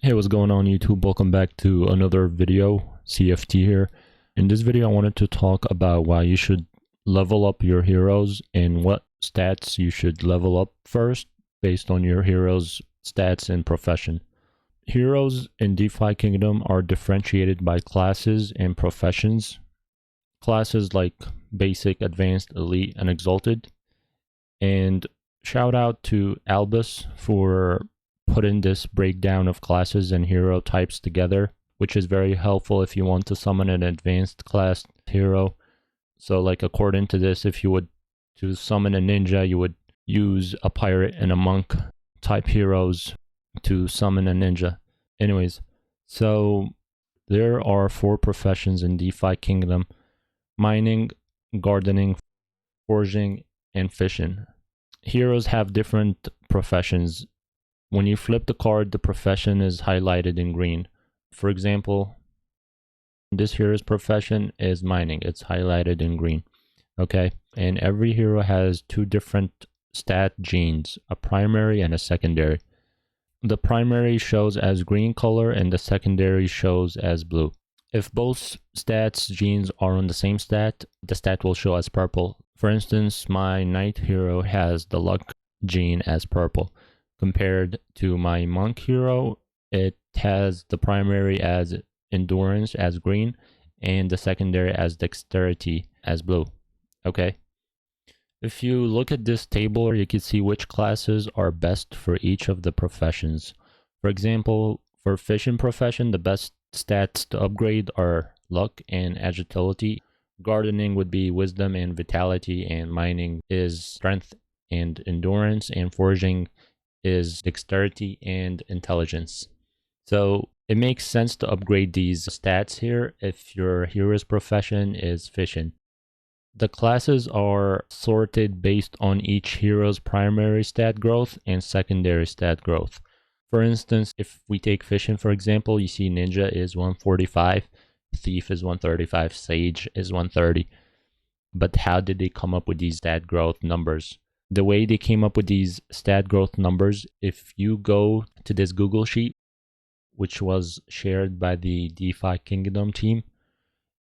Hey, what's going on YouTube? Welcome back to another video. CFT here. In this video, I wanted to talk about why you should level up your heroes and what stats you should level up first based on your heroes' stats and profession. Heroes in DeFi Kingdom are differentiated by classes and professions. Classes like Basic, Advanced, Elite, and Exalted. And shout out to Albus for putting this breakdown of classes and hero types together, which is very helpful if you want to summon an advanced class hero. So like according to this, if you would to summon a ninja, you would use a pirate and a monk type heroes to summon a ninja. Anyways, so there are 4 professions in DeFi Kingdom: mining, gardening, forging, and fishing. Heroes have different professions. When you flip the card, the profession is highlighted in green. For example, this hero's profession is mining. It's highlighted in green. Okay, and every hero has 2 different stat genes, a primary and a secondary. The primary shows as green color and the secondary shows as blue. If both stats genes are on the same stat, the stat will show as purple. For instance, my knight hero has the luck gene as purple. Compared to my monk hero, it has the primary as endurance as green and the secondary as dexterity as blue. Okay. If you look at this table, you can see which classes are best for each of the professions. For example, for fishing profession, the best stats to upgrade are luck and agility. Gardening would be wisdom and vitality, and mining is strength and endurance, and forging is dexterity and intelligence. So it makes sense to upgrade these stats here if your hero's profession is fishing. The classes are sorted based on each hero's primary stat growth and secondary stat growth. For instance, if we take fishing for example, you see ninja is 145, thief is 135, sage is 130. But how did they come up with these stat growth numbers? The way they came up with these stat growth numbers, if you go to this Google sheet, which was shared by the DeFi Kingdom team,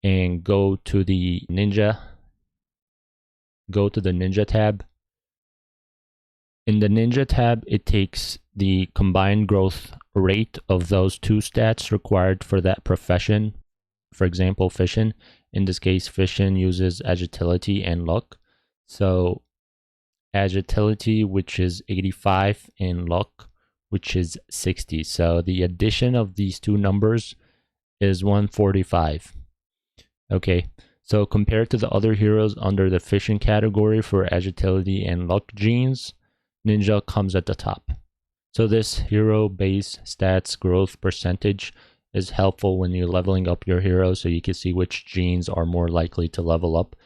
and go to the Ninja tab. In the Ninja tab, it takes the combined growth rate of those 2 stats required for that profession. For example, fishing. In this case, fishing uses agility and luck. So agility, which is 85, and luck, which is 60. So the addition of these 2 numbers is 145. Okay, so compared to the other heroes under the fishing category for agility and luck genes, ninja comes at the top. So this hero base stats growth percentage is helpful when you're leveling up your hero, so you can see which genes are more likely to level up.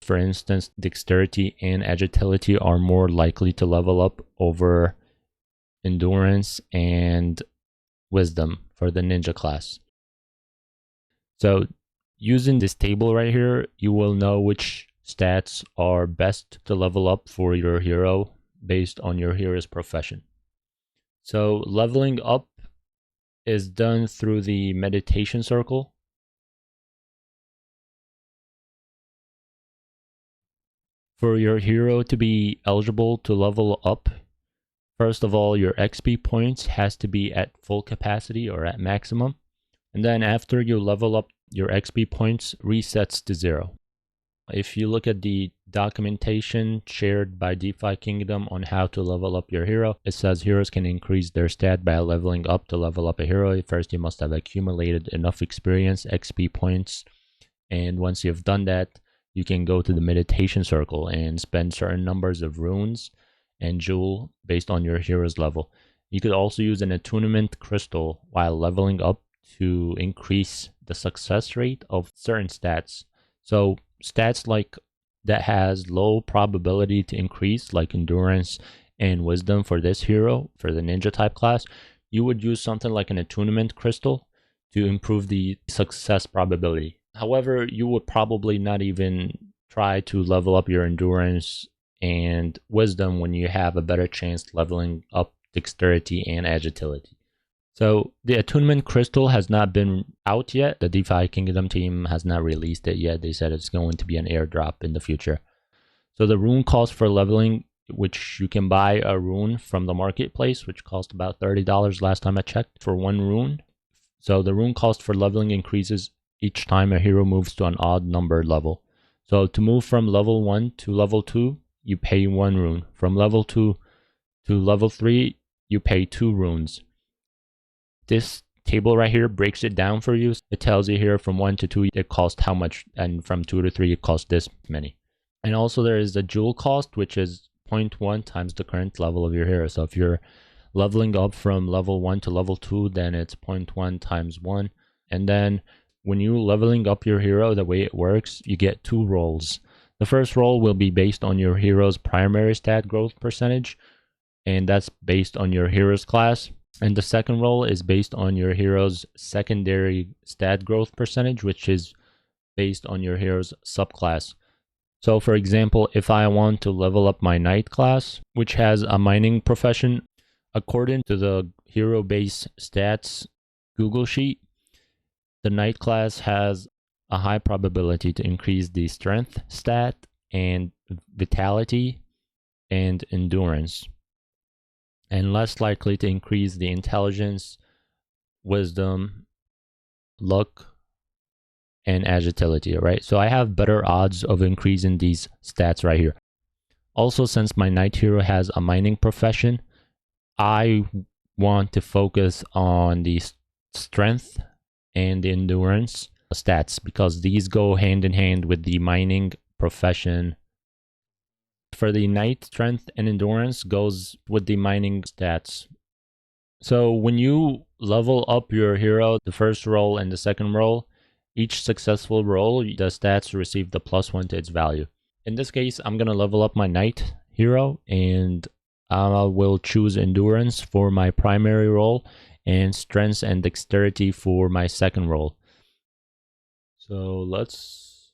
For instance, dexterity and agility are more likely to level up over endurance and wisdom for the ninja class. So using this table right here, you will know which stats are best to level up for your hero based on your hero's profession. So leveling up is done through the meditation circle. For your hero to be eligible to level up, first of all, your XP points has to be at full capacity or at maximum. And then after you level up, your XP points resets to 0. If you look at the documentation shared by DeFi Kingdom on how to level up your hero, it says heroes can increase their stat by leveling up. To level up a hero, first you must have accumulated enough experience, XP points. And once you've done that, you can go to the meditation circle and spend certain numbers of runes and jewel based on your hero's level. You could also use an attunement crystal while leveling up to increase the success rate of certain stats. So stats like that has low probability to increase, like endurance and wisdom for this hero, for the ninja type class, you would use something like an attunement crystal to improve the success probability. However, you would probably not even try to level up your endurance and wisdom when you have a better chance leveling up dexterity and agility. So the attunement crystal has not been out yet. The DeFi Kingdom team has not released it yet. They said it's going to be an airdrop in the future. So the rune cost for leveling, which you can buy a rune from the marketplace, which cost about $30 last time I checked for one rune. So the rune cost for leveling increases each time a hero moves to an odd number level. So to move from level 1 to level 2, you pay 1 rune. From level 2 to level 3, you pay 2 runes. This table right here breaks it down for you. It tells you here from 1 to 2 it costs how much, and from 2 to 3 it costs this many. And also there is the jewel cost, which is 0.1 times the current level of your hero. So if you're leveling up from level 1 to level 2, then it's 0.1 times 1. And then when you leveling up your hero, the way it works, you get 2 rolls. The first roll will be based on your hero's primary stat growth percentage, and that's based on your hero's class. And the second roll is based on your hero's secondary stat growth percentage, which is based on your hero's subclass. So for example, if I want to level up my knight class, which has a mining profession, according to the hero base stats Google sheet, the knight class has a high probability to increase the strength stat and vitality and endurance, and less likely to increase the intelligence, wisdom, luck, and agility, right? So I have better odds of increasing these stats right here. Also, since my knight hero has a mining profession, I want to focus on the strength and the endurance stats, because these go hand in hand with the mining profession. For the knight, strength and endurance goes with the mining stats. So when you level up your hero, the first roll and the second roll, each successful roll, the stats receive the +1 to its value. In this case, I'm going to level up my knight hero, and I will choose endurance for my primary roll and strength and dexterity for my second roll. So let's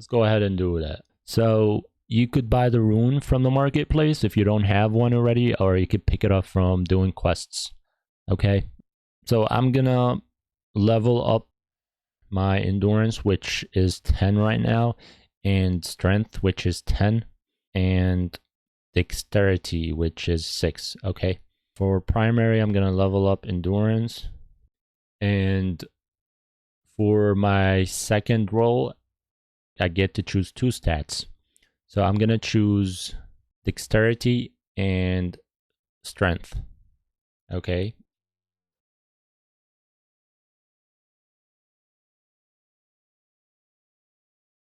go ahead and do that. So you could buy the rune from the marketplace if you don't have one already, or you could pick it up from doing quests. Okay, so I'm gonna level up my endurance, which is 10 right now, and strength, which is 10, and dexterity, which is 6. Okay, for primary, I'm gonna level up endurance, and for my second role, I get to choose 2 stats. So I'm gonna choose dexterity and strength. Okay.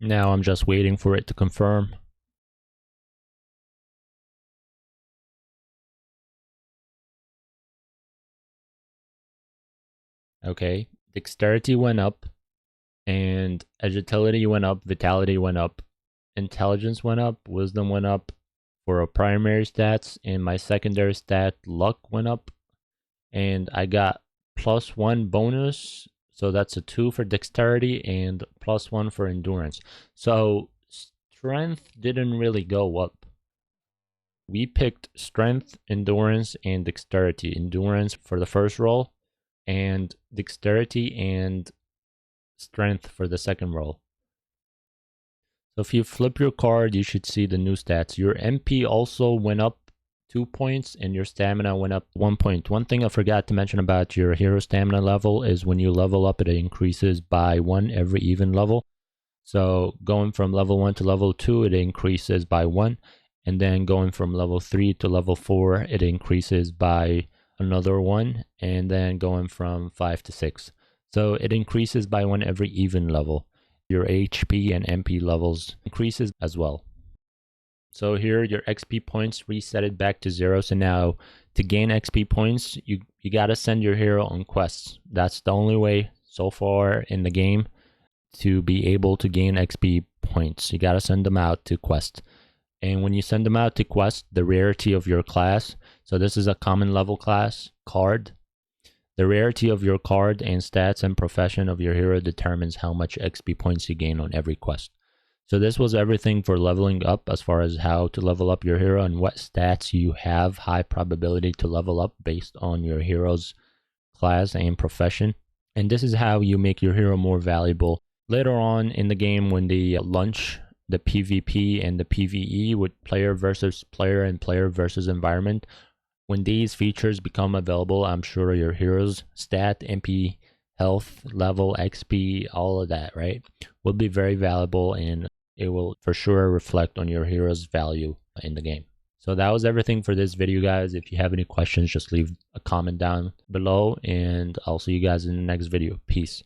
Now I'm just waiting for it to confirm. Okay, dexterity went up, and agility went up, vitality went up, intelligence went up, wisdom went up for a primary stats, and my secondary stat luck went up, and I got +1 bonus, so that's a 2 for dexterity and +1 for endurance. So strength didn't really go up. We picked strength, endurance, and dexterity. Endurance for the first roll, and dexterity and strength for the second roll. So if you flip your card, you should see the new stats. Your MP also went up 2 points, and your stamina went up 1 point. One thing I forgot to mention about your hero stamina level is when you level up, it increases by 1 every even level. So going from level 1 to level 2, it increases by 1. And then going from level 3 to level 4, it increases by another 1. And then going from 5 to 6. So it increases by 1 every even level. Your HP and MP levels increases as well. So here your XP points reset it back to 0. So now to gain XP points, you gotta send your hero on quests. That's the only way so far in the game to be able to gain XP points. You gotta send them out to quests. And when you send them out to quest, the rarity of your class, so this is a common level class card, the rarity of your card and stats and profession of your hero determines how much XP points you gain on every quest. So this was everything for leveling up, as far as how to level up your hero and what stats you have high probability to level up based on your hero's class and profession. And this is how you make your hero more valuable later on in the game, when they launch the PvP and the PvE with player versus player and player versus environment. When these features become available, I'm sure your hero's stat, MP, health, level, XP, all of that, right, will be very valuable, and it will for sure reflect on your hero's value in the game. So that was everything for this video, guys. If you have any questions, just leave a comment down below, and I'll see you guys in the next video. Peace.